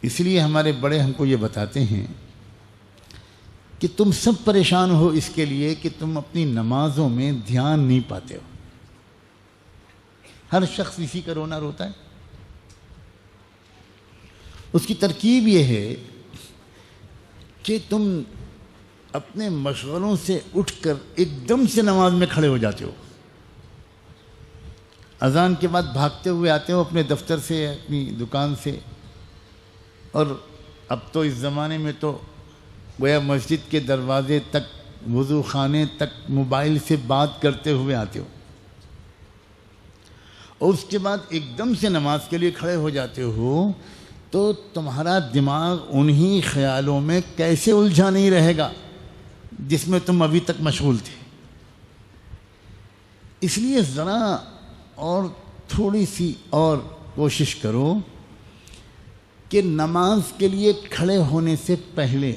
اس لیے ہمارے بڑے ہم کو یہ بتاتے ہیں کہ تم سب پریشان ہو اس کے لیے کہ تم اپنی نمازوں میں دھیان نہیں پاتے ہو. ہر شخص اسی کا رونا روتا ہے. اس کی ترکیب یہ ہے کہ تم اپنے مشغلوں سے اٹھ کر ایک دم سے نماز میں کھڑے ہو جاتے ہو. اذان کے بعد بھاگتے ہوئے آتے ہو اپنے دفتر سے, اپنی دکان سے, اور اب تو اس زمانے میں تو گویا مسجد کے دروازے تک, وضو خانے تک موبائل سے بات کرتے ہوئے آتے ہو, اور اس کے بعد ایک دم سے نماز کے لیے کھڑے ہو جاتے ہو. تو تمہارا دماغ انہی خیالوں میں کیسے الجھا نہیں رہے گا جس میں تم ابھی تک مشغول تھے. اس لیے ذرا اور تھوڑی سی اور کوشش کرو کہ نماز کے لیے کھڑے ہونے سے پہلے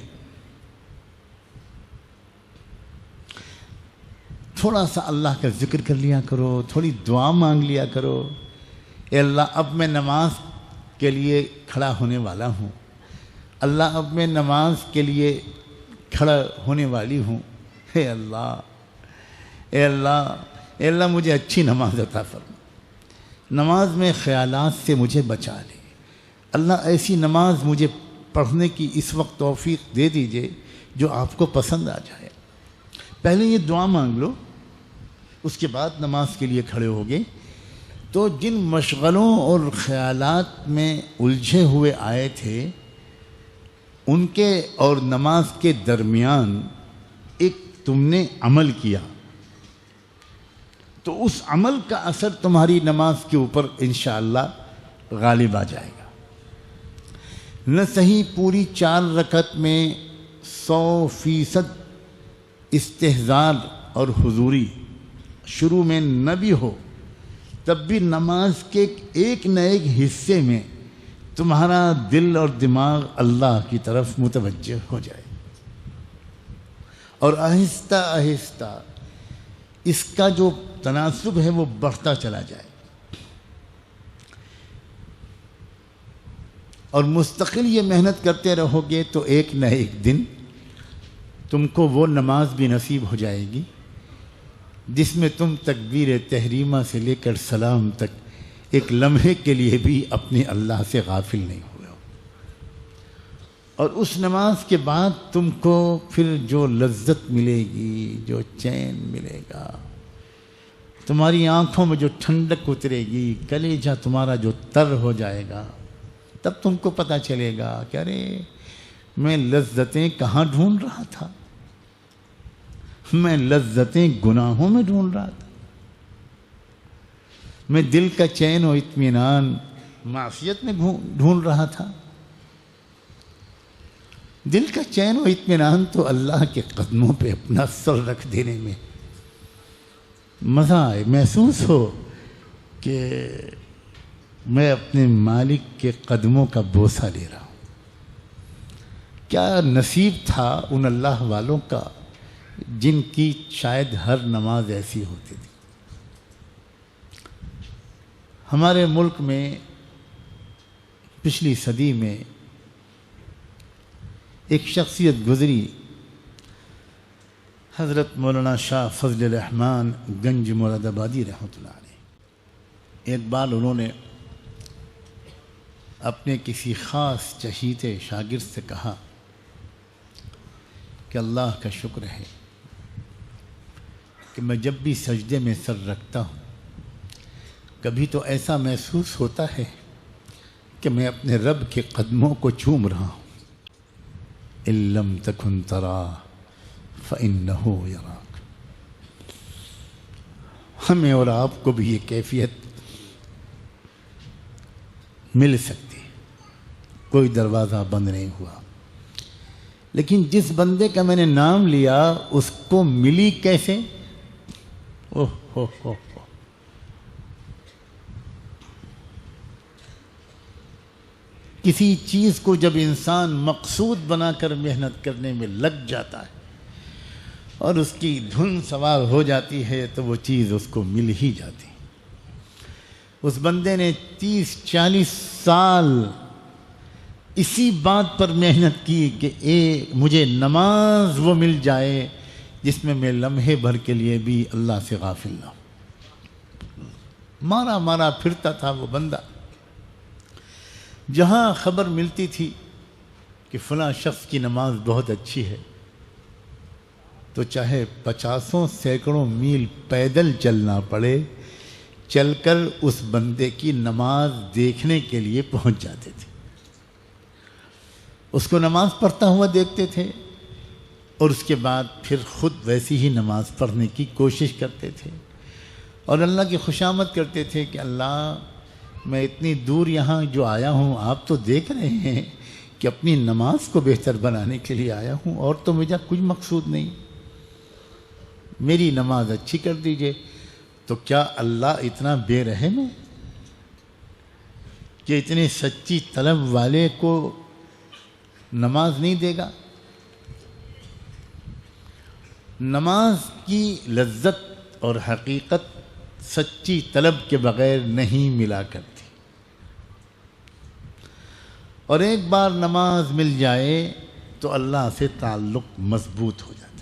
تھوڑا سا اللہ کا ذکر کر لیا کرو, تھوڑی دعا مانگ لیا کرو. اے اللہ, اب میں نماز کے لیے کھڑا ہونے والا ہوں. اللہ, اب میں نماز کے لیے کھڑا ہونے والی ہوں. اے اللہ, اے اللہ, اے اللہ, مجھے اچھی نماز عطا فرما. نماز میں خیالات سے مجھے بچا لے. اللہ, ایسی نماز مجھے پڑھنے کی اس وقت توفیق دے دیجئے جو آپ کو پسند آ جائے. پہلے یہ دعا مانگ لو, اس کے بعد نماز کے لیے کھڑے ہوگے. تو جن مشغلوں اور خیالات میں الجھے ہوئے آئے تھے, ان کے اور نماز کے درمیان ایک تم نے عمل کیا, تو اس عمل کا اثر تمہاری نماز کے اوپر انشاءاللہ غالب آ جائے گا. نہ صحیح پوری 4 رکعت میں 100% استحضار اور حضوری شروع میں نہ بھی ہو, تب بھی نماز کے ایک نہ ایک حصے میں تمہارا دل اور دماغ اللہ کی طرف متوجہ ہو جائے, اور آہستہ آہستہ اس کا جو تناسب ہے وہ بڑھتا چلا جائے, اور مستقل یہ محنت کرتے رہو گے تو ایک نہ ایک دن تم کو وہ نماز بھی نصیب ہو جائے گی جس میں تم تکبیر تحریمہ سے لے کر سلام تک ایک لمحے کے لیے بھی اپنے اللہ سے غافل نہیں ہوئے ہو. اور اس نماز کے بعد تم کو پھر جو لذت ملے گی, جو چین ملے گا, تمہاری آنکھوں میں جو ٹھنڈک اترے گی, کلیجہ تمہارا جو تر ہو جائے گا, تب تم کو پتہ چلے گا کہ ارے میں لذتیں کہاں ڈھونڈ رہا تھا, میں لذتیں گناہوں میں ڈھونڈ رہا تھا, میں دل کا چین و اطمینان معصیت میں ڈھونڈ رہا تھا. دل کا چین و اطمینان تو اللہ کے قدموں پہ اپنا سر رکھ دینے میں مزہ آئے, محسوس ہو کہ میں اپنے مالک کے قدموں کا بوسہ لے رہا ہوں. کیا نصیب تھا ان اللہ والوں کا جن کی شاید ہر نماز ایسی ہوتی تھی. ہمارے ملک میں پچھلی صدی میں ایک شخصیت گزری, حضرت مولانا شاہ فضل الرحمن گنج مراد آبادی رحمۃ اللہ علیہ. ایک بار انہوں نے اپنے کسی خاص چہیتے شاگرد سے کہا کہ اللہ کا شکر ہے کہ میں جب بھی سجدے میں سر رکھتا ہوں کبھی تو ایسا محسوس ہوتا ہے کہ میں اپنے رب کے قدموں کو چوم رہا ہوں. ان لم تکن تراہ فإنہ یراک. ہمیں اور آپ کو بھی یہ کیفیت مل سکتی, کوئی دروازہ بند نہیں ہوا, لیکن جس بندے کا میں نے نام لیا اس کو ملی کیسے؟ اوہ ہو ہو. کسی چیز کو جب انسان مقصود بنا کر محنت کرنے میں لگ جاتا ہے اور اس کی دھن سوار ہو جاتی ہے تو وہ چیز اس کو مل ہی جاتی. اس بندے نے 30-40 سال اسی بات پر محنت کی کہ مجھے نماز وہ مل جائے جس میں میں لمحے بھر کے لیے بھی اللہ سے غافل نہ ہوں۔ مارا مارا پھرتا تھا وہ بندہ، جہاں خبر ملتی تھی کہ فلاں شخص کی نماز بہت اچھی ہے تو چاہے 50 سینکڑوں میل پیدل چلنا پڑے، چل کر اس بندے کی نماز دیکھنے کے لیے پہنچ جاتے تھے، اس کو نماز پڑھتا ہوا دیکھتے تھے اور اس کے بعد پھر خود ویسی ہی نماز پڑھنے کی کوشش کرتے تھے اور اللہ کی خوشامد کرتے تھے کہ اللہ میں اتنی دور یہاں جو آیا ہوں، آپ تو دیکھ رہے ہیں کہ اپنی نماز کو بہتر بنانے کے لیے آیا ہوں، اور تو مجھے کچھ مقصود نہیں، میری نماز اچھی کر دیجئے۔ تو کیا اللہ اتنا بے رحم ہے کہ اتنے سچی طلب والے کو نماز نہیں دے گا؟ نماز کی لذت اور حقیقت سچی طلب کے بغیر نہیں ملا کرتی، اور ایک بار نماز مل جائے تو اللہ سے تعلق مضبوط ہو جاتا ہے۔